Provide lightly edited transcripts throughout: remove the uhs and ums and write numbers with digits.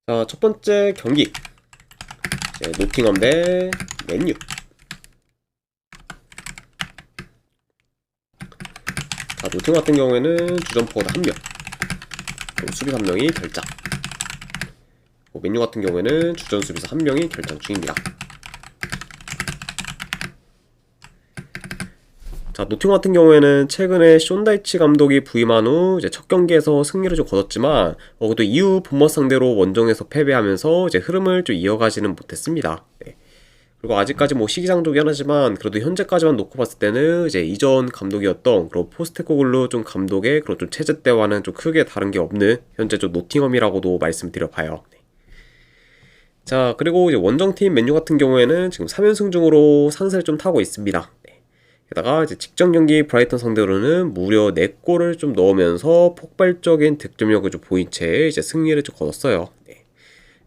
자, 첫 번째 경기. 노팅엄 대 맨유. 자, 노팅엄 같은 경우에는 주전 포워드 1명, 그리고 수비수 1명이 결장. 맨유 같은 경우에는 주전 수비수 1명이 결장 중입니다. 자, 노팅엄 같은 경우에는 최근에 숀다이치 감독이 부임한 후 이제 첫 경기에서 승리를 좀 거뒀지만 그래도 이후 본머스 상대로 원정에서 패배하면서 이제 흐름을 좀 이어가지는 못했습니다. 네. 그리고 아직까지 뭐 시기상조긴 하지만 그래도 현재까지만 놓고 봤을 때는 이제 이전 감독이었던 그런 포스테코글루 좀 감독의 그런 좀 체제 때와는 좀 크게 다른 게 없는 현재 좀 노팅엄이라고도 말씀드려봐요. 네. 자, 그리고 이제 원정팀 맨유 같은 경우에는 지금 3연승 중으로 상세를 좀 타고 있습니다. 네. 게다가 이제 직전 경기 브라이턴 상대로는 무려 4골을 좀 넣으면서 폭발적인 득점력을 좀 보인 채 이제 승리를 좀 거뒀어요. 네.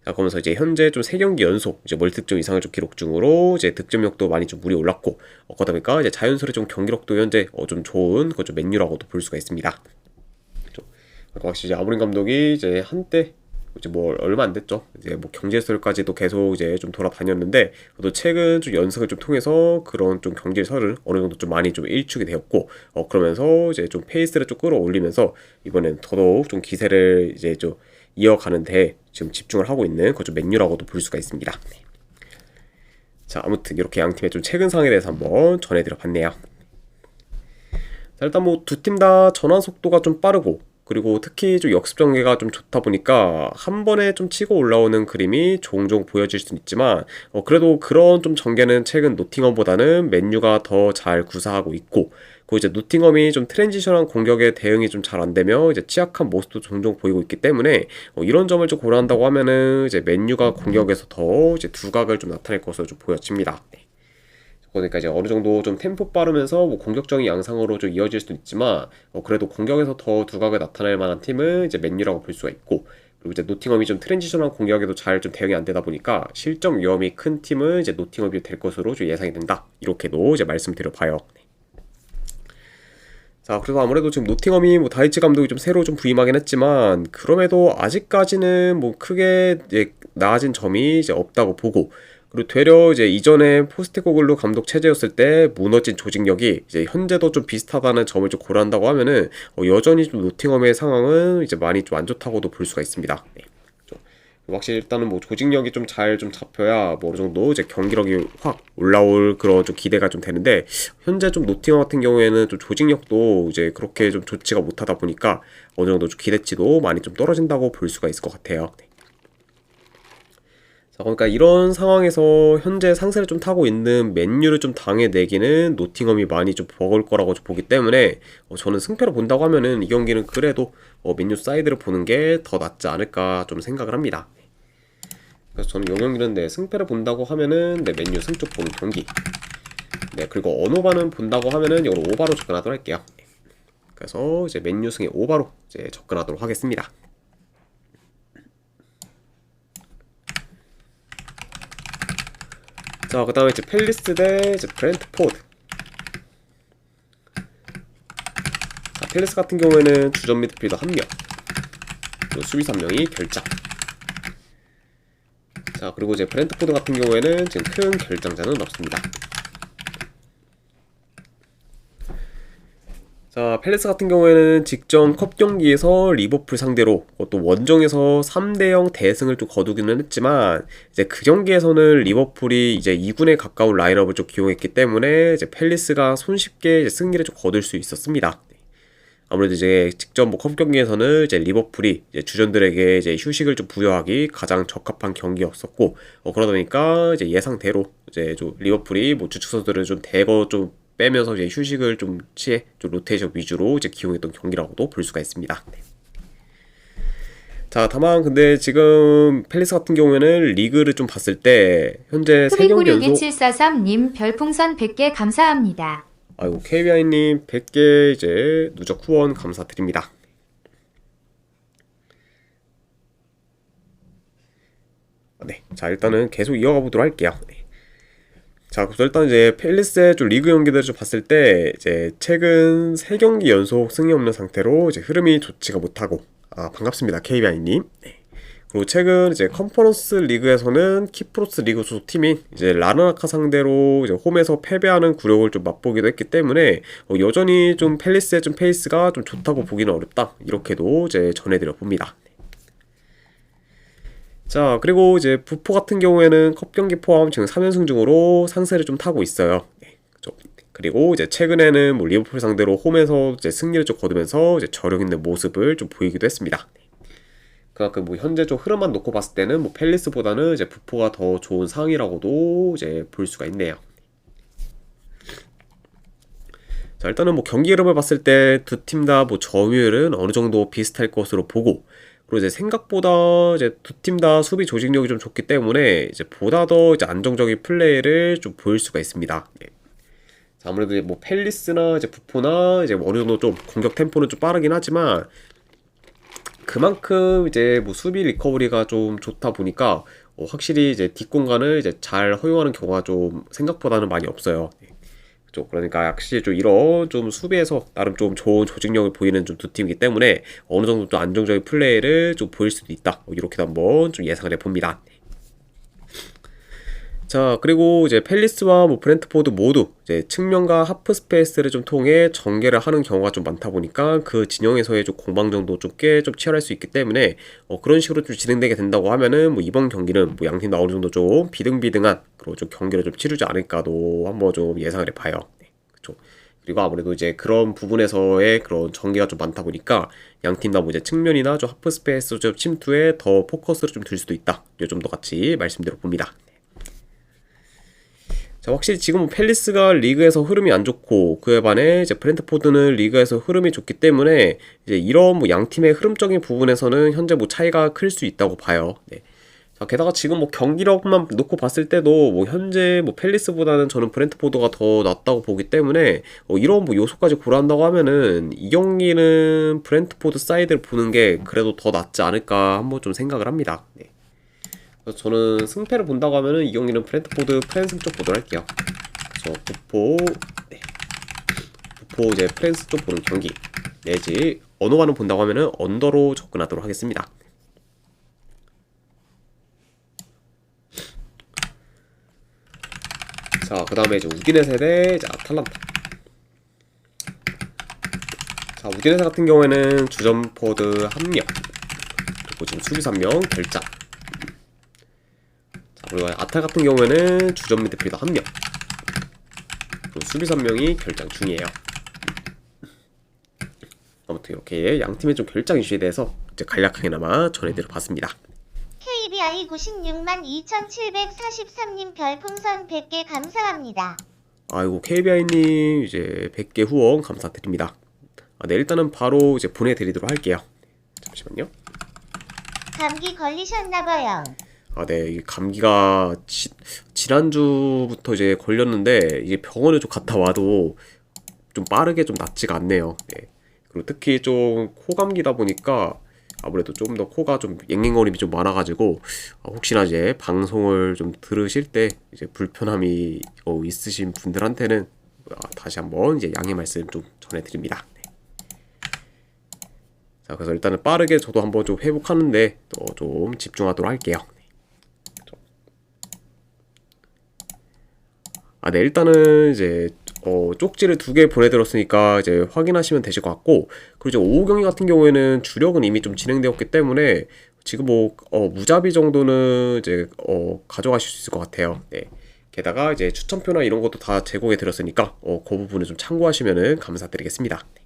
자, 그러면서 이제 현재 좀 3경기 연속 이제 멀티득점 이상을 좀 기록 중으로 이제 득점력도 많이 좀 물이 올랐고, 그러다 보니까 이제 자연스레 좀 경기력도 현재 좀 좋은 그 좀 맨유라고도 볼 수가 있습니다. 그렇죠. 확실히 이제 아모린 감독이 이제 한때 이제 뭐 얼마 안 됐죠. 이제 뭐 경질설까지도 계속 이제 좀 돌아다녔는데, 또 최근 좀 연습을 좀 통해서 그런 좀 경질설을 어느 정도 좀 많이 좀 일축이 되었고, 그러면서 이제 좀 페이스를 좀 끌어올리면서 이번엔 더더욱 좀 기세를 이제 좀 이어가는데 지금 집중을 하고 있는 그좀 맨유라고도 볼 수가 있습니다. 네. 자, 아무튼 이렇게 양 팀의 좀 최근 상황에 대해서 한번 전해드려 봤네요. 자, 일단 뭐 두 팀 다 전환 속도가 좀 빠르고, 그리고 특히 좀 역습 전개가 좀 좋다 보니까 한 번에 좀 치고 올라오는 그림이 종종 보여질 수는 있지만, 그래도 그런 좀 전개는 최근 노팅엄보다는 맨유가 더 잘 구사하고 있고, 그 이제 노팅엄이 좀 트랜지션한 공격에 대응이 좀 잘 안 되며 이제 취약한 모습도 종종 보이고 있기 때문에, 이런 점을 좀 고려한다고 하면은 이제 맨유가 공격에서 더 이제 두각을 좀 나타낼 것으로 좀 보여집니다. 네. 그러니까 이제 어느 정도 좀 템포 빠르면서 뭐 공격적인 양상으로 좀 이어질 수도 있지만, 그래도 공격에서 더 두각을 나타낼 만한 팀은 이제 맨유라고 볼 수가 있고, 그리고 이제 노팅엄이 좀 트랜지션한 공격에도 잘 좀 대응이 안 되다 보니까 실점 위험이 큰 팀은 이제 노팅엄이 될 것으로 좀 예상이 된다. 이렇게도 이제 말씀드려 봐요. 네. 자, 그래서 아무래도 지금 노팅엄이 뭐 다이치 감독이 좀 새로 좀 부임하긴 했지만, 그럼에도 아직까지는 뭐 크게 이제 나아진 점이 이제 없다고 보고, 그리고 되려 이제 이전에 포스테코글루 감독 체제였을 때 무너진 조직력이 이제 현재도 좀 비슷하다는 점을 좀 고려한다고 하면은, 여전히 좀 노팅엄의 상황은 이제 많이 좀 안 좋다고도 볼 수가 있습니다. 네. 좀 확실히 일단은 뭐 조직력이 좀 잘 좀 잡혀야 뭐 어느 정도 이제 경기력이 확 올라올 그런 좀 기대가 좀 되는데, 현재 좀 노팅엄 같은 경우에는 좀 조직력도 이제 그렇게 좀 좋지가 못하다 보니까 어느 정도 좀 기대치도 많이 좀 떨어진다고 볼 수가 있을 것 같아요. 네. 자, 그러니까 이런 상황에서 현재 상세를 좀 타고 있는 맨유를 좀 당해내기는 노팅엄이 많이 좀 버거울 거라고 좀 보기 때문에, 저는 승패를 본다고 하면은 이 경기는 그래도 맨유 사이드를 보는 게 더 낫지 않을까 좀 생각을 합니다. 그래서 저는 이 경기는 네, 승패를 본다고 하면은 네, 맨유 승쪽 보는 경기. 네, 그리고 언오바는 본다고 하면은 이걸 오바로 접근하도록 할게요. 그래서 이제 맨유 승의 오바로 이제 접근하도록 하겠습니다. 자, 그 다음에 이제 팰리스 대 이제 브렌트포드. 자, 팰리스 같은 경우에는 주전 미드필더 1명, 그리고 수비수 1명이 결장. 자, 그리고 이제 브렌트포드 같은 경우에는 지금 큰 결장자는 없습니다. 자, 팰리스 같은 경우에는 직전 컵 경기에서 리버풀 상대로 또 원정에서 3대0 대승을 좀 거두기는 했지만, 이제 그 경기에서는 리버풀이 이제 2군에 가까운 라인업을 좀 기용했기 때문에 이제 팰리스가 손쉽게 이제 승리를 좀 거둘 수 있었습니다. 아무래도 이제 직전 뭐 컵 경기에서는 이제 리버풀이 이제 주전들에게 이제 휴식을 좀 부여하기 가장 적합한 경기였었고, 그러다 보니까 이제 예상대로 이제 좀 리버풀이 뭐 주축 선수들을 좀 대거 좀 빼면서 이제 휴식을 좀 취해 좀 로테이션 위주로 이제 기용했던 경기라고도 볼 수가 있습니다. 네. 자, 다만 근데 지금 팰리스 같은 경우에는 리그를 좀 봤을 때 현재 3경기 연속. 743님 별풍선 100개 감사합니다. 아이고, KBI님 100개 이제 누적 후원 감사드립니다. 네, 자, 일단은 계속 이어가 보도록 할게요. 네. 자, 그래서 일단 이제 팰리스의 좀 리그 경기들을 좀 봤을 때 이제 최근 3경기 연속 승리 없는 상태로 이제 흐름이 좋지가 못하고, 반갑습니다, KBI님. 네. 그리고 최근 이제 컨퍼런스 리그에서는 키프로스 리그 소속 팀인 이제 라르나카 상대로 이제 홈에서 패배하는 굴욕을 좀 맛보기도 했기 때문에 여전히 좀 팰리스의 좀 페이스가 좀 좋다고 보기는 어렵다. 이렇게도 이제 전해드려 봅니다. 자, 그리고 이제 부포 같은 경우에는 컵 경기 포함 지금 3연승 중으로 상세를 좀 타고 있어요. 그렇죠. 그리고 이제 최근에는 뭐 리버풀 상대로 홈에서 이제 승리를 좀 거두면서 이제 저력 있는 모습을 좀 보이기도 했습니다. 그만큼 뭐 현재 좀 흐름만 놓고 봤을 때는 뭐 팰리스보다는 이제 부포가 더 좋은 상황이라고도 이제 볼 수가 있네요. 자, 일단은 뭐 경기 흐름을 봤을 때 두 팀 다 뭐 점유율은 어느 정도 비슷할 것으로 보고, 그리고 이제 생각보다 이제 두 팀 다 수비 조직력이 좀 좋기 때문에 이제 보다 더 이제 안정적인 플레이를 좀 보일 수가 있습니다. 예. 자, 아무래도 이제 뭐 팰리스나 이제 부포나 이제 어느 정도 좀 공격 템포는 좀 빠르긴 하지만 그만큼 이제 뭐 수비 리커버리가 좀 좋다 보니까 확실히 이제 뒷공간을 이제 잘 허용하는 경우가 좀 생각보다는 많이 없어요. 그러니까 확실히 좀 이런 좀 수비에서 나름 좀 좋은 조직력을 보이는 좀 두 팀이기 때문에 어느 정도 좀 안정적인 플레이를 좀 보일 수도 있다. 이렇게도 한번 좀 예상을 해봅니다. 자, 그리고 이제 팰리스와 뭐 브렌트포드 모두 이제 측면과 하프 스페이스를 좀 통해 전개를 하는 경우가 좀 많다 보니까 그 진영에서의 좀 공방전도 좀 꽤 좀 치열할 수 있기 때문에 그런 식으로 좀 진행되게 된다고 하면은 뭐 이번 경기는 뭐 양팀 다 어느 정도 좀 비등비등한 그리고 좀 경기를 좀 치르지 않을까도 한번 좀 예상을 해봐요. 네, 그렇죠. 그리고 아무래도 이제 그런 부분에서의 그런 전개가 좀 많다 보니까 양팀 다 뭐 이제 측면이나 좀 하프 스페이스 좀 침투에 더 포커스를 좀 둘 수도 있다. 요 정도 같이 말씀드려 봅니다. 자, 확실히 지금 팰리스가 리그에서 흐름이 안 좋고 그에 반해 이제 브렌트포드는 리그에서 흐름이 좋기 때문에 이제 이런 뭐 양 팀의 흐름적인 부분에서는 현재 뭐 차이가 클 수 있다고 봐요. 네. 자, 게다가 지금 뭐 경기력만 놓고 봤을 때도 뭐 현재 뭐 팰리스보다는 저는 브렌트포드가 더 낫다고 보기 때문에 이런 뭐 요소까지 고려한다고 하면은 이 경기는 브렌트포드 사이드를 보는 게 그래도 더 낫지 않을까 한번 좀 생각을 합니다. 네. 그래서 저는 승패를 본다고 하면은 이 경기는 브렌트포드 프랜스 쪽 보도록 할게요. 그래서 부포 이제 프랜스 쪽 보는 경기 내지 언어관을 본다고 하면은 언더로 접근하도록 하겠습니다. 자, 그 다음에 이제 우디네세 대 이제 아탈란타. 자, 우디네세 같은 경우에는 주전포드 1명, 그리고 지금 수비수 1명 결장. 그리고 아탈 같은 경우에는 주전 미드필더 1명, 그리고 수비수 1명이 결장 중이에요. 아무튼 이렇게 양 팀의 좀 결장 이슈에 대해서 이제 간략하게나마 전해드려 봤습니다. KBI 96만 2743님 별풍선 100개 감사합니다. 아이고, KBI님 이제 100개 후원 감사드립니다. 네, 일단은 바로 이제 보내드리도록 할게요. 잠시만요. 감기 걸리셨나봐요. 네, 이 감기가 지난주부터 이제 걸렸는데 이게 병원에 좀 갔다 와도 좀 빠르게 좀 낫지가 않네요. 네. 그리고 특히 좀 코감기다 보니까 아무래도 좀 더 코가 좀 앵앵거림이 좀 많아가지고 혹시나 이제 방송을 좀 들으실 때 이제 불편함이 있으신 분들한테는 다시 한번 이제 양해 말씀 좀 전해드립니다. 네. 자, 그래서 일단은 빠르게 저도 한번 좀 회복하는데 또 좀 집중하도록 할게요. 네, 일단은 이제 쪽지를 2개 보내드렸으니까 이제 확인하시면 되실 것 같고, 그리고 이제 오후 경기 같은 경우에는 주력은 이미 좀 진행되었기 때문에 지금 뭐 무자비 정도는 이제 가져가실 수 있을 것 같아요. 네. 게다가 이제 추천표나 이런 것도 다 제공해 드렸으니까 그 부분을 좀 참고하시면은 감사드리겠습니다. 네.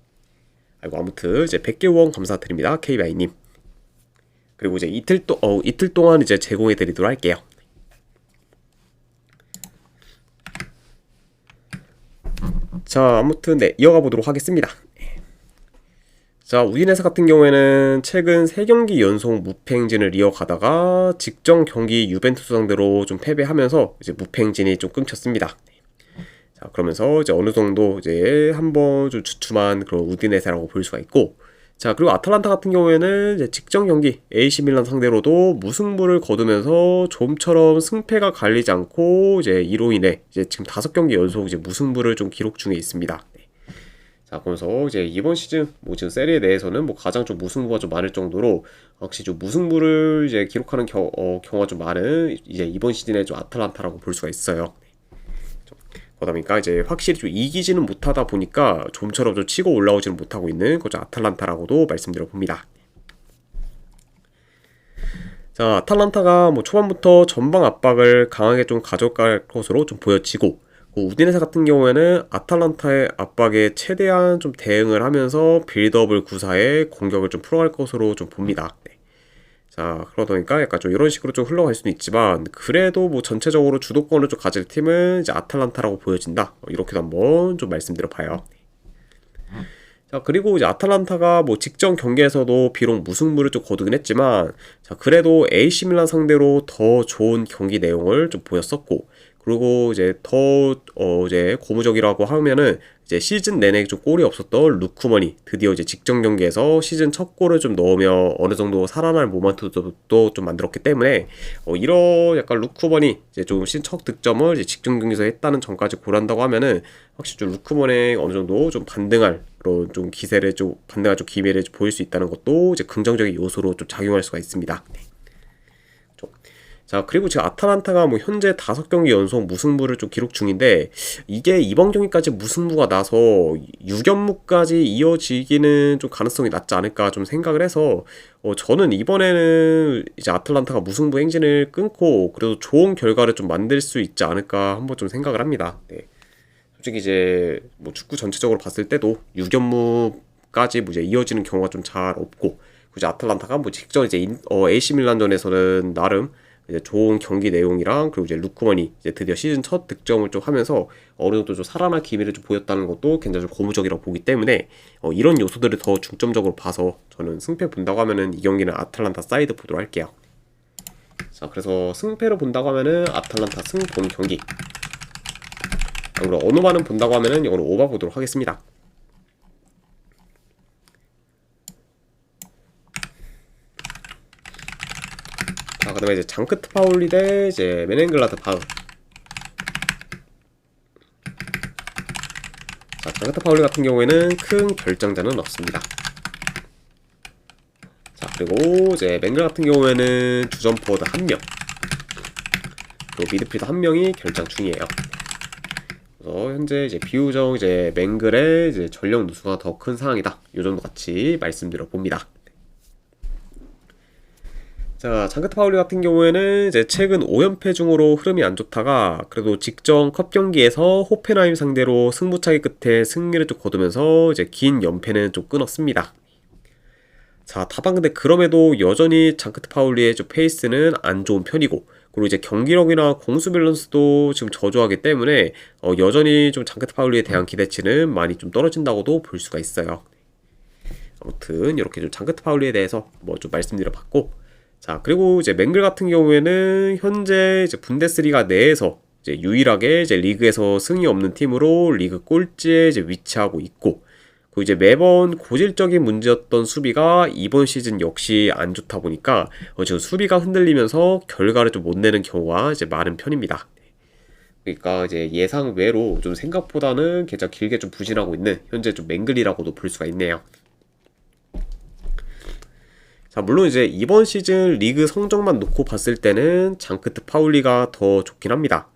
아이고, 아무튼 이제 100개 후원 감사드립니다, KBI님. 그리고 이제 이틀 동안 이제 제공해 드리도록 할게요. 자, 아무튼 네, 이어가 보도록 하겠습니다. 자, 우디네세 같은 경우에는 최근 3경기 연속 무패 행진을 이어가다가 직전 경기 유벤투스 상대로 좀 패배하면서 이제 무패 행진이 좀 끊겼습니다. 자, 그러면서 이제 어느 정도 이제 한번 좀 주춤한 그런 우디네세라고 볼 수가 있고, 자, 그리고 아탈란타 같은 경우에는 이제 직전 경기 AC 밀란 상대로도 무승부를 거두면서 좀처럼 승패가 갈리지 않고 이제 이로 인해 이제 지금 5경기 연속 이제 무승부를 좀 기록 중에 있습니다. 네. 자, 그러면서 이제 이번 시즌 뭐 지금 세리에 내에서는 뭐 가장 좀 무승부가 좀 많을 정도로 확실히 좀 무승부를 이제 기록하는 경우가 좀 많은 이제 이번 시즌의 좀 아틀란타라고 볼 수가 있어요. 그러다 보니까 이제 확실히 좀 이기지는 못하다 보니까 좀처럼 좀 치고 올라오지는 못하고 있는 그저 아틀란타라고도 말씀드려 봅니다. 자, 아탈란타가 뭐 초반부터 전방 압박을 강하게 좀 가져갈 것으로 좀 보여지고, 우디네세 같은 경우에는 아탈란타의 압박에 최대한 좀 대응을 하면서 빌드업을 구사해 공격을 좀 풀어갈 것으로 좀 봅니다. 네. 자, 그러다 보니까 약간 좀 이런 식으로 좀 흘러갈 수는 있지만, 그래도 뭐 전체적으로 주도권을 좀 가질 팀은 이제 아탈란타라고 보여진다. 이렇게도 한번 좀 말씀드려 봐요. 자, 그리고 이제 아탈란타가 뭐 직전 경기에서도 비록 무승부를 좀 거두긴 했지만, 자, 그래도 AC 밀란 상대로 더 좋은 경기 내용을 좀 보였었고, 그리고 이제 더 이제 고무적이라고 하면은 이제 시즌 내내 좀 골이 없었던 루크머니 드디어 이제 직전 경기에서 시즌 첫 골을 좀 넣으며 어느 정도 살아날 모먼트도 좀 만들었기 때문에 이런 약간 루크머니 이제 좀 시즌 첫 득점을 이제 직전 경기에서 했다는 점까지 고려한다고 하면은 확실히 좀 루크머니 어느 정도 좀 반등할 그런 좀 기세를 좀 반등할 좀 기미를 좀 보일 수 있다는 것도 이제 긍정적인 요소로 좀 작용할 수가 있습니다. 자, 그리고 지금 아탈란타가 뭐 현재 5경기 연속 무승부를 좀 기록 중인데, 이게 이번 경기까지 무승부가 나서 6연무까지 이어지기는 좀 가능성이 낮지 않을까 좀 생각을 해서, 저는 이번에는 이제 아탈란타가 무승부 행진을 끊고 그래도 좋은 결과를 좀 만들 수 있지 않을까 한번 좀 생각을 합니다. 네. 솔직히 이제 뭐 축구 전체적으로 봤을 때도 6연무까지 뭐 이제 이어지는 경우가 좀 잘 없고, 이제 아탈란타가 뭐 직전 이제 AC 밀란전에서는 나름 이제 좋은 경기 내용이랑 그리고 이제 루크머니 이제 드디어 시즌 첫 득점을 좀 하면서 어느 정도 좀 살아날 기미를 좀 보였다는 것도 굉장히 좀 고무적이라고 보기 때문에 이런 요소들을 더 중점적으로 봐서 저는 승패 본다고 하면은 이 경기는 아탈란타 사이드 보도록 할게요. 자, 그래서 승패로 본다고 하면은 아탈란타 승 본 경기. 그리고 어노바는 본다고 하면은 이거는 오바 보도록 하겠습니다. 자, 그 다음에 이제 장크트 파울리 대 이제 메넨글라드 바흐. 자, 장크트 파울리 같은 경우에는 큰 결정자는 없습니다. 자, 그리고 이제 맹글 같은 경우에는 주전 포워드 1명, 그리고 미드필더 1명이 결장 중이에요. 그래서 현재 이제 비유적 이제 맹글의 이제 전력 누수가 더 큰 상황이다. 요 정도 같이 말씀드려 봅니다. 자, 장크트 파울리 같은 경우에는 이제 최근 5연패 중으로 흐름이 안 좋다가 그래도 직전 컵 경기에서 호펜하임 상대로 승부차기 끝에 승리를 좀 거두면서 이제 긴 연패는 좀 끊었습니다. 자, 다만 근데 그럼에도 여전히 장크트 파울리의 좀 페이스는 안 좋은 편이고, 그리고 이제 경기력이나 공수 밸런스도 지금 저조하기 때문에 여전히 좀 장크트 파울리에 대한 기대치는 많이 좀 떨어진다고도 볼 수가 있어요. 아무튼 이렇게 좀 장크트 파울리에 대해서 뭐 좀 말씀드려 봤고, 자, 그리고 이제 맹글 같은 경우에는 현재 이제 분데스리가 내에서 이제 유일하게 이제 리그에서 승이 없는 팀으로 리그 꼴찌에 이제 위치하고 있고, 그리고 이제 매번 고질적인 문제였던 수비가 이번 시즌 역시 안 좋다 보니까 지금 수비가 흔들리면서 결과를 좀 못 내는 경우가 이제 많은 편입니다. 그러니까 이제 예상 외로 좀 생각보다는 계속 길게 좀 부진하고 있는 현재 좀 맹글이라고도 볼 수가 있네요. 자, 물론 이제 이번 시즌 리그 성적만 놓고 봤을 때는 장크트 파울리가 더 좋긴 합니다.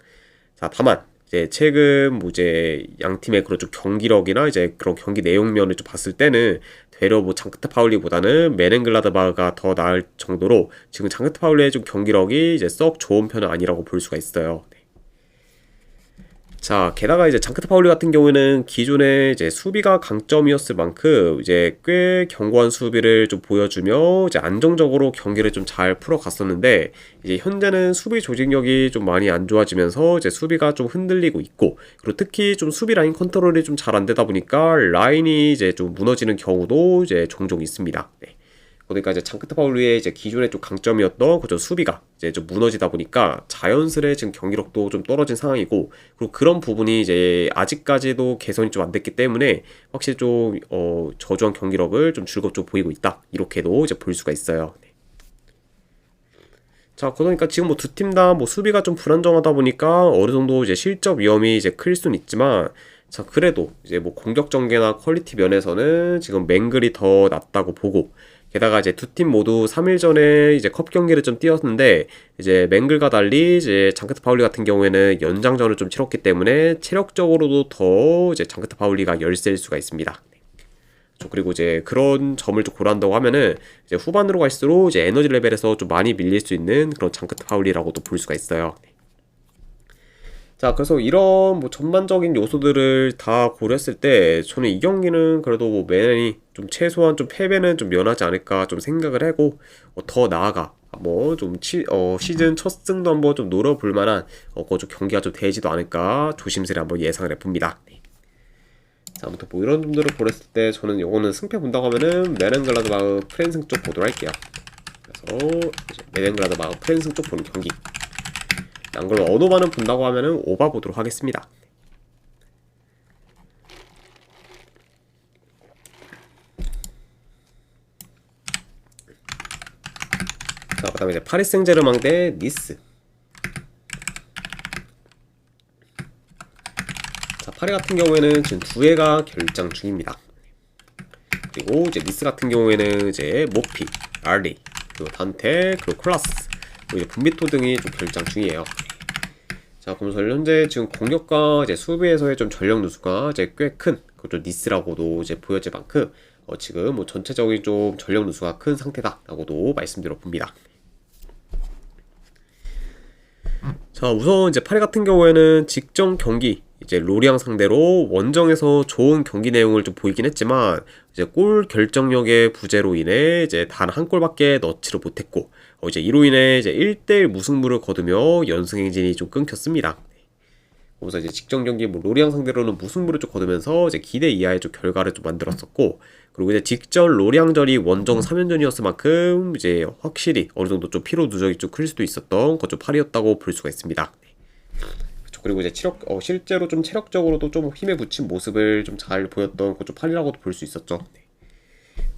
자, 다만 이제 최근 뭐 이제 양 팀의 그런 좀 경기력이나 이제 그런 경기 내용면을 좀 봤을 때는 되려 뭐 장크트 파울리보다는 메넨글라드바흐가 더 나을 정도로 지금 장크트 파울리의 좀 경기력이 이제 썩 좋은 편은 아니라고 볼 수가 있어요. 자, 게다가 이제 장크트 파울리 같은 경우에는 기존에 이제 수비가 강점이었을 만큼 이제 꽤 견고한 수비를 좀 보여주며 이제 안정적으로 경기를 좀 잘 풀어갔었는데, 이제 현재는 수비 조직력이 좀 많이 안 좋아지면서 이제 수비가 좀 흔들리고 있고, 그리고 특히 좀 수비 라인 컨트롤이 좀 잘 안 되다 보니까 라인이 이제 좀 무너지는 경우도 이제 종종 있습니다. 네. 그러니까 이제 장크트 파울리의 이제 기존의 좀 강점이었던 그저 수비가 이제 좀 무너지다 보니까 자연스레 지금 경기력도 좀 떨어진 상황이고, 그리고 그런 부분이 이제 아직까지도 개선이 좀 안 됐기 때문에 확실히 좀 저조한 경기력을 좀 즐겁게 보이고 있다, 이렇게도 이제 볼 수가 있어요. 네. 자, 그러니까 지금 뭐 두 팀 다 뭐 수비가 좀 불안정하다 보니까 어느 정도 이제 실적 위험이 이제 클 수는 있지만, 자, 그래도 이제 뭐 공격 전개나 퀄리티 면에서는 지금 맹글이 더 낫다고 보고, 게다가 이제 두 팀 모두 3일 전에 이제 컵 경기를 좀 뛰었는데, 이제 맹글과 달리 이제 장크트 파울리 같은 경우에는 연장전을 좀 치렀기 때문에 체력적으로도 더 이제 장크트 파울리가 열세일 수가 있습니다. 그리고 이제 그런 점을 좀 고려한다고 하면은 이제 후반으로 갈수록 이제 에너지 레벨에서 좀 많이 밀릴 수 있는 그런 장크트 파울리라고도 볼 수가 있어요. 자, 그래서 이런 뭐 전반적인 요소들을 다 고려했을 때 저는 이 경기는 그래도 뭐 맨이 좀 최소한 좀 패배는 좀 면하지 않을까 좀 생각을 하고, 더 나아가 뭐 좀 시즌 첫 승도 한번 좀 노려볼 만한 좀 경기가 좀 되지도 않을까 조심스레 한번 예상을 해봅니다. 자, 아무튼 뭐 이런 점들을 고렸을 때 저는 요거는 승패 본다고 하면은 메렌글라드바흐 프렌승 쪽 보도록 할게요. 그래서 메렌글라드바흐 프렌승 쪽 보는 경기. 안 그러면 언어반은 본다고 하면은 오바 보도록 하겠습니다. 자, 그 다음에 이제 파리 생제르맹 대 니스. 자, 파리 같은 경우에는 지금 두 회가 결장 중입니다. 그리고 이제 니스 같은 경우에는 이제 모피, 알리, 그리고 단테, 그리고 콜라스, 그리고 이제 분비토 등이 좀 결장 중이에요. 자, 그럼 현재 지금 공격과 이제 수비에서의 좀 전력 누수가 이제 꽤 큰, 그것도 니스라고도 이제 보여질 만큼 지금 뭐 전체적인 좀 전력 누수가 큰 상태다라고도 말씀드려 봅니다. 자, 우선 이제 파리 같은 경우에는 직전 경기 이제 로리앙 상대로 원정에서 좋은 경기 내용을 좀 보이긴 했지만, 이제 골 결정력의 부재로 인해 이제 단 한 골밖에 넣지를 못했고, 이제 이로 인해 이제 1대1 무승부를 거두며 연승 행진이 좀 끊겼습니다. 그래서 이제 직전 경기 뭐 로리앙 상대로는 무승부를 좀 거두면서 이제 기대 이하의 좀 결과를 좀 만들었었고, 그리고 이제 직전 로리앙전이 원정 3연전이었을 만큼 이제 확실히 어느 정도 좀 피로 누적이 좀 클 수도 있었던 그좀 파리였다고 볼 수가 있습니다. 그리고 이제 실제로 좀 체력적으로도 좀 힘에 붙인 모습을 좀 잘 보였던 그좀 파리라고도 볼 수 있었죠.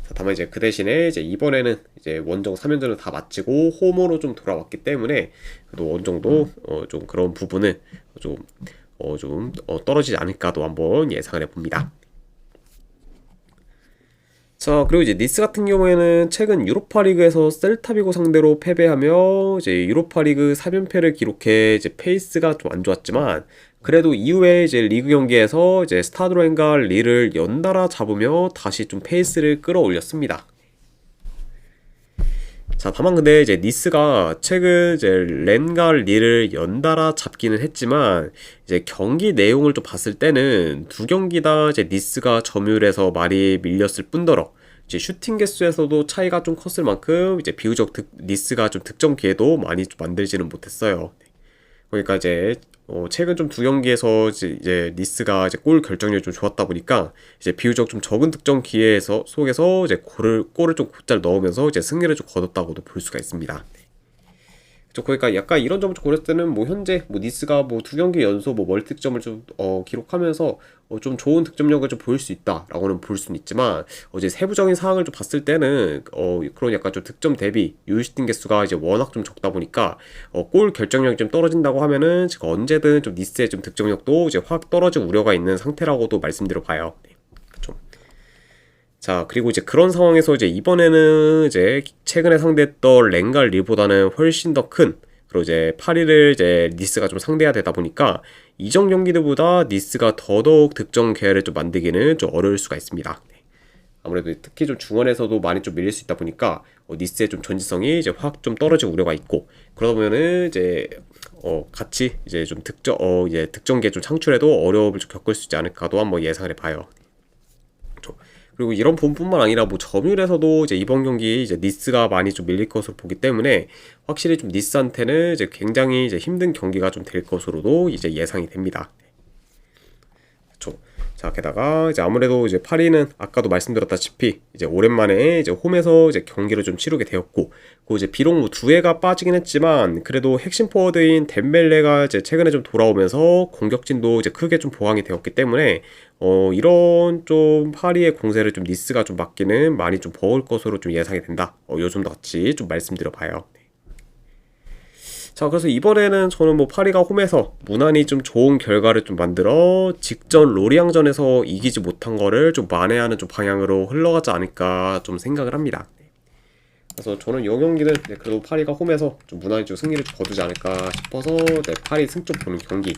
자, 다만 이제 그 대신에 이제 이번에는 이제 원정 3연전을 다 마치고 홈으로 좀 돌아왔기 때문에 그래도 어느 정도 좀 그런 부분을 좀 떨어지지 않을까도 한번 예상을 해봅니다. 자, 그리고 이제 니스 같은 경우에는 최근 유로파리그에서 셀타비고 상대로 패배하며 이제 유로파리그 4연패를 기록해 이제 페이스가 좀 안 좋았지만, 그래도 이후에 이제 리그 경기에서 이제 스타드 렌과 리를 연달아 잡으며 다시 좀 페이스를 끌어올렸습니다. 자, 다만 근데 이제 니스가 최근 이제 렌과 리를 연달아 잡기는 했지만, 이제 경기 내용을 좀 봤을 때는 두 경기 다 이제 니스가 점유율에서 많이 밀렸을 뿐더러 이제 슈팅 개수에서도 차이가 좀 컸을 만큼 이제 비교적 니스가 좀 득점 기회도 많이 좀 만들지는 못했어요. 그러니까 이제 최근 좀 두 경기에서 이제 니스가 이제 골 결정력이 좀 좋았다 보니까 이제 비교적 좀 적은 득점 기회에서 속에서 이제 골을 좀 곧잘 넣으면서 이제 승리를 좀 거뒀다고도 볼 수가 있습니다. 그러니까 약간 이런 점을 좀 고렸을 때는 뭐 현재 뭐 니스가 뭐 두 경기 연속 뭐 멀티득점을 좀 기록하면서 좀 좋은 득점력을 좀 보일 수 있다라고는 볼 수는 있지만, 이제 세부적인 사항을 좀 봤을 때는 그런 약간 좀 득점 대비 유효슈팅 개수가 이제 워낙 좀 적다 보니까 골 결정력이 좀 떨어진다고 하면은 지금 언제든 좀 니스의 좀 득점력도 이제 확 떨어질 우려가 있는 상태라고도 말씀드려 봐요. 자, 그리고 이제 그런 상황에서 이제 이번에는 이제 최근에 상대했던 렌과 리보다는 훨씬 더 큰, 그리고 이제 파리를 이제 니스가 좀 상대해야 되다 보니까 이전 경기들보다 니스가 더더욱 득점 기회를 좀 만들기는 좀 어려울 수가 있습니다. 아무래도 특히 좀 중원에서도 많이 좀 밀릴 수 있다 보니까 니스의 좀 전지성이 이제 확 좀 떨어질 우려가 있고, 그러다 보면은 이제 같이 이제 좀 득점 기회 좀 창출해도 어려움을 좀 겪을 수 있지 않을까도 한번 예상을 해봐요. 그리고 이런 부분뿐만 아니라 뭐 점유율에서도 이제 이번 경기 이제 니스가 많이 좀 밀릴 것으로 보기 때문에 확실히 좀 니스한테는 이제 굉장히 이제 힘든 경기가 좀 될 것으로도 이제 예상이 됩니다. 그렇죠. 자, 게다가 이제 아무래도 이제 파리는 아까도 말씀드렸다시피 이제 오랜만에 이제 홈에서 이제 경기를 좀 치르게 되었고, 그 이제 비록 뭐 두 회가 빠지긴 했지만 그래도 핵심 포워드인 덴벨레가 이제 최근에 좀 돌아오면서 공격진도 이제 크게 좀 보강이 되었기 때문에 이런 좀 파리의 공세를 좀 니스가 좀 막기는 많이 좀 버울 것으로 좀 예상이 된다. 요 정도 같이 좀 말씀드려 봐요. 자, 그래서 이번에는 저는 뭐 파리가 홈에서 무난히 좀 좋은 결과를 좀 만들어 직전 로리앙전에서 이기지 못한 거를 좀 만회하는 좀 방향으로 흘러가지 않을까 좀 생각을 합니다. 그래서 저는 이 경기는 그래도 파리가 홈에서 좀 무난히 좀 승리를 좀 거두지 않을까 싶어서 파리 승점 보는 경기,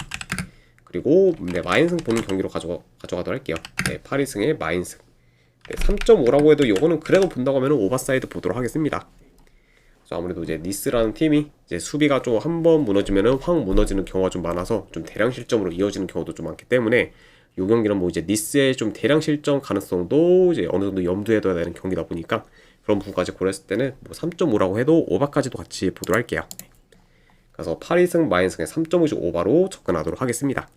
그리고 마인승 보는 경기로 가져가도록 할게요. 파리 승의 마인승. 3.5라고 해도 요거는 그래도 본다고 하면 오버사이드 보도록 하겠습니다. 아무래도 이제 니스라는 팀이 이제 수비가 좀 한 번 무너지면은 확 무너지는 경우가 좀 많아서 좀 대량 실점으로 이어지는 경우도 좀 많기 때문에 이 경기는 뭐 이제 니스의 좀 대량 실점 가능성도 이제 어느 정도 염두에 둬야 되는 경기다 보니까 그런 부분까지 고려했을 때는 뭐 3.5라고 해도 오바까지도 같이 보도록 할게요. 그래서 파리승 마인승의 3.5 오바로 접근하도록 하겠습니다.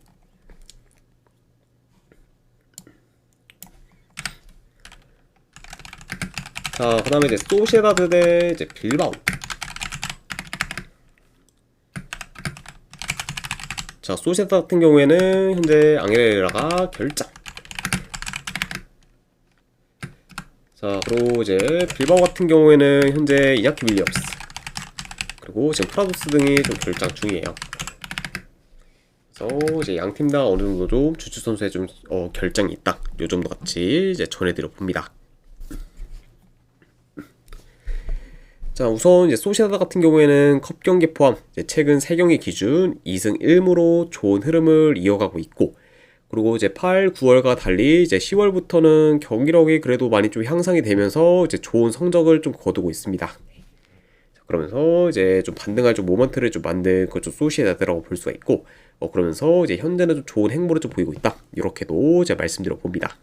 자, 그 다음에 이제 소시에다드 대 이제 빌바오. 자, 소시에다드 같은 경우에는 현재 앙헬레라가 결장. 자, 그리고 이제 빌바오 같은 경우에는 현재 이냐키 윌리엄스, 그리고 지금 프라도스 등이 좀 결장 중이에요. 그래서 이제 양 팀 다 어느 정도 좀 주축 선수의 좀 결장이 있다. 요 정도 같이 이제 전해드려 봅니다. 자, 우선 이제 소시에다드 같은 경우에는 컵 경기 포함 이제 최근 3경기 기준 2승 1무로 좋은 흐름을 이어가고 있고, 그리고 이제 8, 9월과 달리 이제 10월부터는 경기력이 그래도 많이 좀 향상이 되면서 이제 좋은 성적을 좀 거두고 있습니다. 자, 그러면서 이제 좀 반등할 좀 모먼트를 좀 만든 그 좀 소시에다드라고 볼 수가 있고, 그러면서 이제 현재는 좀 좋은 행보를 좀 보이고 있다. 이렇게도 제가 말씀드려 봅니다.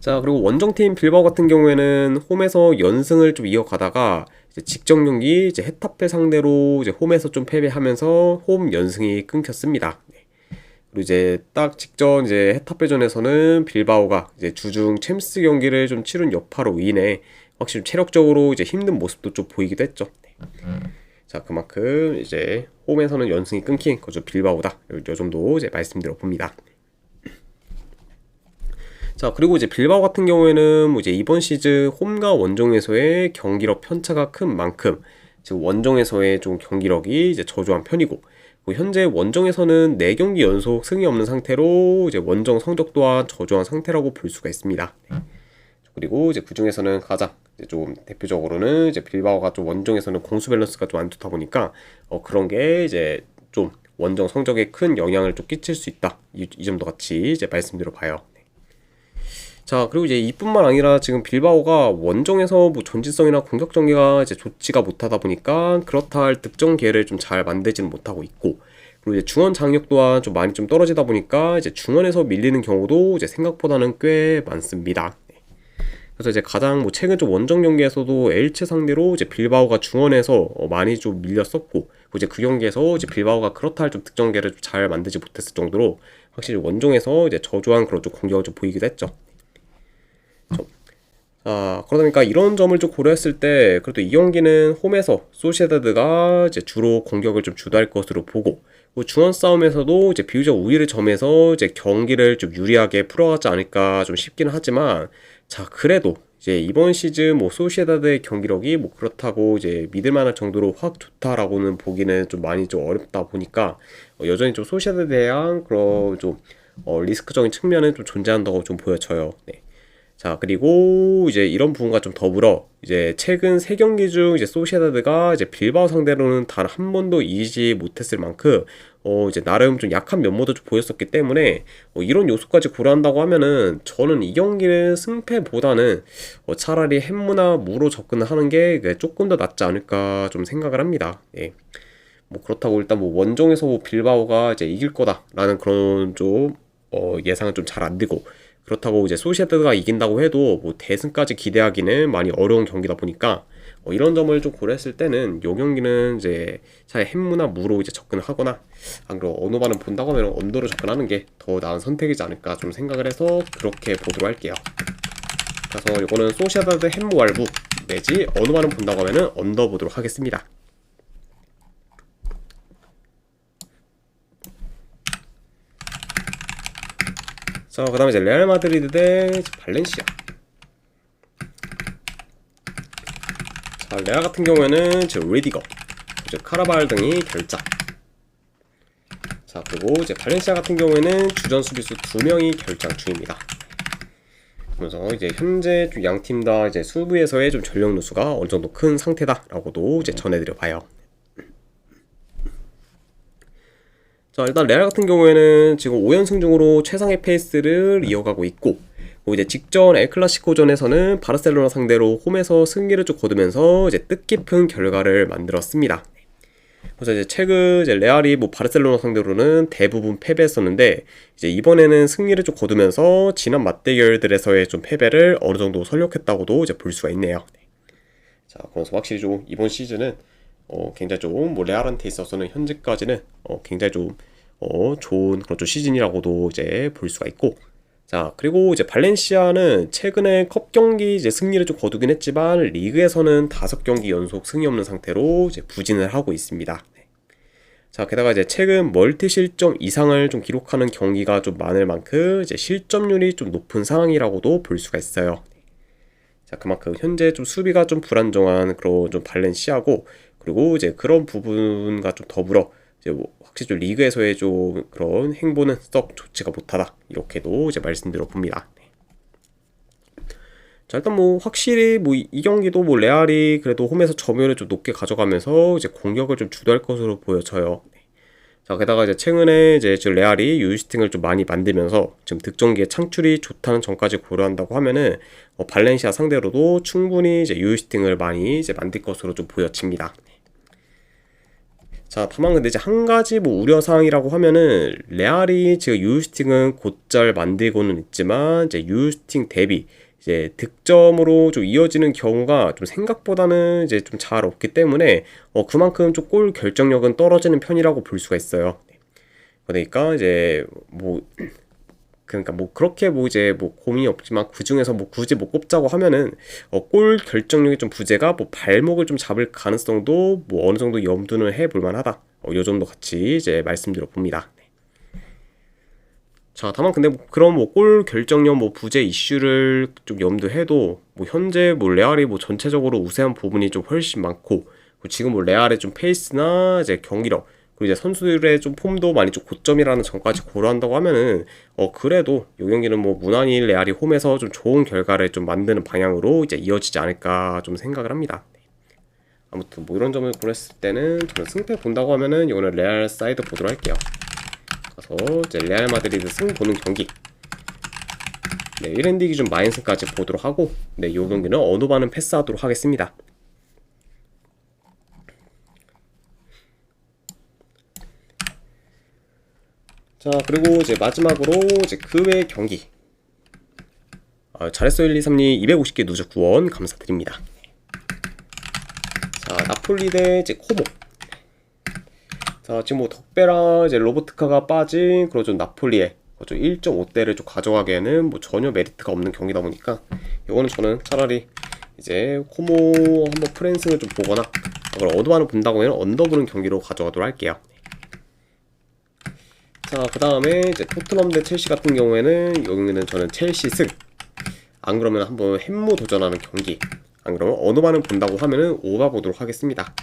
자, 그리고 원정팀 빌바오 같은 경우에는 홈에서 연승을 좀 이어가다가 이제 직전 경기 이제 헤타페 상대로 이제 홈에서 좀 패배하면서 홈 연승이 끊겼습니다. 그리고 이제 딱 직전 이제 헤타페전에서는 빌바오가 이제 주중 챔스 경기를 좀 치른 여파로 인해 확실히 체력적으로 이제 힘든 모습도 좀 보이기도 했죠. 자, 그만큼 이제 홈에서는 연승이 끊긴 거죠 빌바오다. 요 정도 이제 말씀드려 봅니다. 자, 그리고 이제 빌바오 같은 경우에는 뭐 이제 이번 시즌 홈과 원정에서의 경기력 편차가 큰 만큼 지금 원정에서의 좀 경기력이 이제 저조한 편이고, 현재 원정에서는 4경기 연속 승이 없는 상태로 이제 원정 성적 또한 저조한 상태라고 볼 수가 있습니다. 그리고 이제 그 중에서는 가장 이제 좀 대표적으로는 이제 빌바오가 좀 원정에서는 공수 밸런스가 좀 안 좋다 보니까 그런 게 이제 좀 원정 성적에 큰 영향을 좀 끼칠 수 있다. 이 점도 같이 이제 말씀드려 봐요. 자, 그리고 이제 이뿐만 아니라 지금 빌바오가 원정에서 뭐 전진성이나 공격 전개가 이제 좋지가 못하다 보니까 그렇다 할 득점 기회를 좀 잘 만들지는 못하고 있고, 그리고 이제 중원 장력 또한 좀 많이 좀 떨어지다 보니까 이제 중원에서 밀리는 경우도 이제 생각보다는 꽤 많습니다. 그래서 이제 가장 뭐 최근 좀 원정 경기에서도 엘체 상대로 이제 빌바오가 중원에서 많이 좀 밀렸었고, 이제 그 경기에서 이제 빌바오가 그렇다 할 좀 득점 기회를 좀 잘 만들지 못했을 정도로 확실히 원정에서 이제 저조한 그런 좀 공격을 좀 보이기도 했죠. 그러다 보니까 이런 점을 좀 고려했을 때 그래도 이 경기는 홈에서 소시에다드가 이제 주로 공격을 좀 주도할 것으로 보고, 중원 싸움에서도 이제 비교적 우위를 점해서 이제 경기를 좀 유리하게 풀어가지 않을까 좀 싶기는 하지만, 자, 그래도 이제 이번 시즌 뭐 소시에다드의 경기력이 뭐 그렇다고 이제 믿을만할 정도로 확 좋다라고는 보기는 좀 많이 좀 어렵다 보니까 여전히 좀 소시에다드에 대한 그런 좀 리스크적인 측면은 좀 존재한다고 좀 보여져요. 네. 자, 그리고 이제 이런 부분과 좀 더불어 이제 최근 3경기 중 이제 소시에다드가 이제 빌바오 상대로는 단 한 번도 이기지 못했을 만큼 이제 나름 좀 약한 면모도 좀 보였었기 때문에 이런 요소까지 고려한다고 하면은 저는 이 경기는 승패보다는 차라리 햄무나 무로 접근을 하는 게 조금 더 낫지 않을까 좀 생각을 합니다. 예. 뭐 그렇다고 일단 뭐 원정에서 뭐 빌바오가 이제 이길 거다라는 그런 좀 예상은 좀 잘 안 되고, 그렇다고 이제 소시에다드가 이긴다고 해도 뭐 대승까지 기대하기는 많이 어려운 경기다 보니까 이런 점을 좀 고려했을 때는 이 경기는 이제 차라리 햄무나 무로 이제 접근을 하거나, 안 그러고 어느 반은 본다고 하면 언더로 접근하는 게 더 나은 선택이지 않을까 좀 생각을 해서 그렇게 보도록 할게요. 그래서 이거는 소시에다드 햄무 왈부 내지 어느 반은 본다고 하면 언더 보도록 하겠습니다. 자, 그 다음에 이제 레알 마드리드 대 발렌시아. 자, 레알 같은 경우에는 지금 리디거, 이제 카라발 등이 결장. 자, 그리고 이제 발렌시아 같은 경우에는 주전 수비수 2명이 결장 중입니다. 그래서 이제 현재 좀 양 팀 다 이제 수비에서의 좀 전력 누수가 어느 정도 큰 상태다라고도 이제 전해드려 봐요. 자, 일단 레알 같은 경우에는 지금 5연승 중으로 최상의 페이스를 이어가고 있고, 이제 직전 엘클라시코전에서는 바르셀로나 상대로 홈에서 승리를 좀 거두면서 이제 뜻깊은 결과를 만들었습니다. 그래서 이제 최근 이제 레알이 바르셀로나 상대로는 대부분 패배했었는데, 이제 이번에는 승리를 좀 거두면서 지난 맞대결들에서의 좀 패배를 어느 정도 설욕했다고도 이제 볼 수가 있네요. 자, 그래서 확실히 좀 이번 시즌은 굉장히 좀 레알한테 있어서는 현재까지는 굉장히 좀 좋은 그런 좀 시즌이라고도 이제 볼 수가 있고, 자, 그리고 이제 발렌시아는 최근에 컵 경기 이제 승리를 좀 거두긴 했지만 리그에서는 5경기 연속 승이 없는 상태로 이제 부진을 하고 있습니다. 자, 게다가 이제 최근 멀티 실점 이상을 좀 기록하는 경기가 좀 많을 만큼 이제 실점률이 좀 높은 상황이라고도 볼 수가 있어요. 자, 그만큼 현재 좀 수비가 좀 불안정한 그런 좀 발렌시아고, 그리고 이제 그런 부분과 좀 더불어 이제 확실히 좀 리그에서의 좀 그런 행보는 썩 좋지가 못하다, 이렇게도 이제 말씀드려 봅니다. 자, 일단 확실히 이 경기도 레알이 그래도 홈에서 점유율을 좀 높게 가져가면서 이제 공격을 좀 주도할 것으로 보여져요. 자, 게다가 이제 최근에 이제 레알이 유유슈팅을 좀 많이 만들면서 지금 득점기의 창출이 좋다는 점까지 고려한다고 하면은 발렌시아 상대로도 충분히 이제 유유슈팅을 많이 이제 만들 것으로 좀 보여집니다. 자, 다만 근데 이제 한 가지 우려사항이라고 하면은 레알이 지금 유유슈팅은 곧잘 만들고는 있지만 이제 유유슈팅 대비 이제 득점으로 좀 이어지는 경우가 좀 생각보다는 이제 좀 잘 없기 때문에 그만큼 좀 골 결정력은 떨어지는 편이라고 볼 수가 있어요. 그러니까 이제 그러니까 그렇게 이제 고민이 없지만 그 중에서 굳이 꼽자고 하면은 골 결정력이 좀 부재가 발목을 좀 잡을 가능성도 어느 정도 염두는 해볼 만하다. 요 정도 같이 이제 말씀드려 봅니다. 자, 다만 근데 그런 골 결정력 부재 이슈를 좀 염두해도 현재 레알이 전체적으로 우세한 부분이 좀 훨씬 많고, 지금 레알의 좀 페이스나 이제 경기력, 그리고 이제 선수들의 좀 폼도 많이 좀 고점이라는 점까지 고려한다고 하면은 그래도 이 경기는 무난히 레알이 홈에서 좀 좋은 결과를 좀 만드는 방향으로 이제 이어지지 않을까 좀 생각을 합니다. 아무튼 이런 점을 고렸을 때는 저는 승패 본다고 하면은 이거는 레알 사이드 보도록 할게요. 그래서 이제 레알 마드리드 승 보는 경기, 1엔드 기준 마인승까지 보도록 하고, 이 경기는 어노바는 패스하도록 하겠습니다. 자, 그리고 이제 마지막으로 이제 그 외 경기. 잘했어 123님 250개 누적 구원 감사드립니다. 자, 나폴리 대 이제 코모. 자, 지금 덕배랑 이제 로보트카가 빠진 그런 좀 나폴리에 좀 1.5대를 좀 가져가기에는 전혀 메리트가 없는 경기다 보니까 이거는 저는 차라리 이제 코모 한번 프랜승을 좀 보거나, 그걸 어드바는 본다고 하면 언더보는 경기로 가져가도록 할게요. 자, 그 다음에 이제 토트넘 대 첼시 같은 경우에는 여기는 저는 첼시 승, 안 그러면 한번 햄모 도전하는 경기, 안 그러면 어느바는 본다고 하면은 오바 보도록 하겠습니다.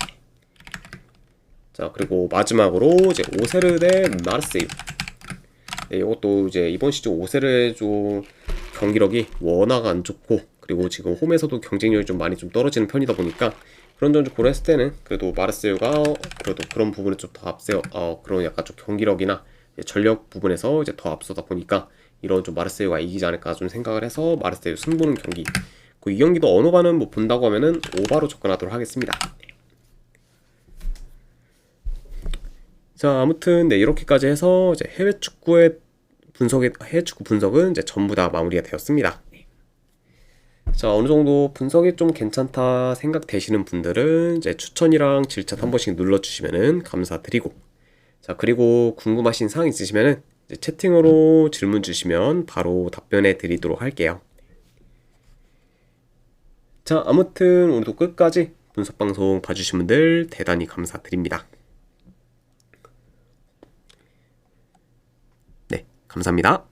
자, 그리고 마지막으로 이제 오세르 대 마르세유. 이것도 이제 이번 시즌 오세르의 좀 경기력이 워낙 안 좋고, 그리고 지금 홈에서도 경쟁력이 좀 많이 좀 떨어지는 편이다 보니까 그런 점 좀 고려했을 때는 그래도 마르세유가 그래도 그런 부분에 좀 더 앞서 그런 약간 좀 경기력이나 전력 부분에서 이제 더 앞서다 보니까 이런 좀 마르세유가 이기지 않을까 좀 생각을 해서 마르세유 승부는 경기. 이 경기도 어느바는 본다고 하면은 오바로 접근하도록 하겠습니다. 자, 아무튼 이렇게까지 해서 이제 해외 축구 분석은 이제 전부 다 마무리가 되었습니다. 자, 어느 정도 분석이 좀 괜찮다 생각되시는 분들은 이제 추천이랑 질차 한 번씩 눌러주시면은 감사드리고, 자, 그리고 궁금하신 사항 있으시면은 이제 채팅으로 질문 주시면 바로 답변해 드리도록 할게요. 자, 아무튼 오늘도 끝까지 분석 방송 봐주신 분들 대단히 감사드립니다. 네, 감사합니다.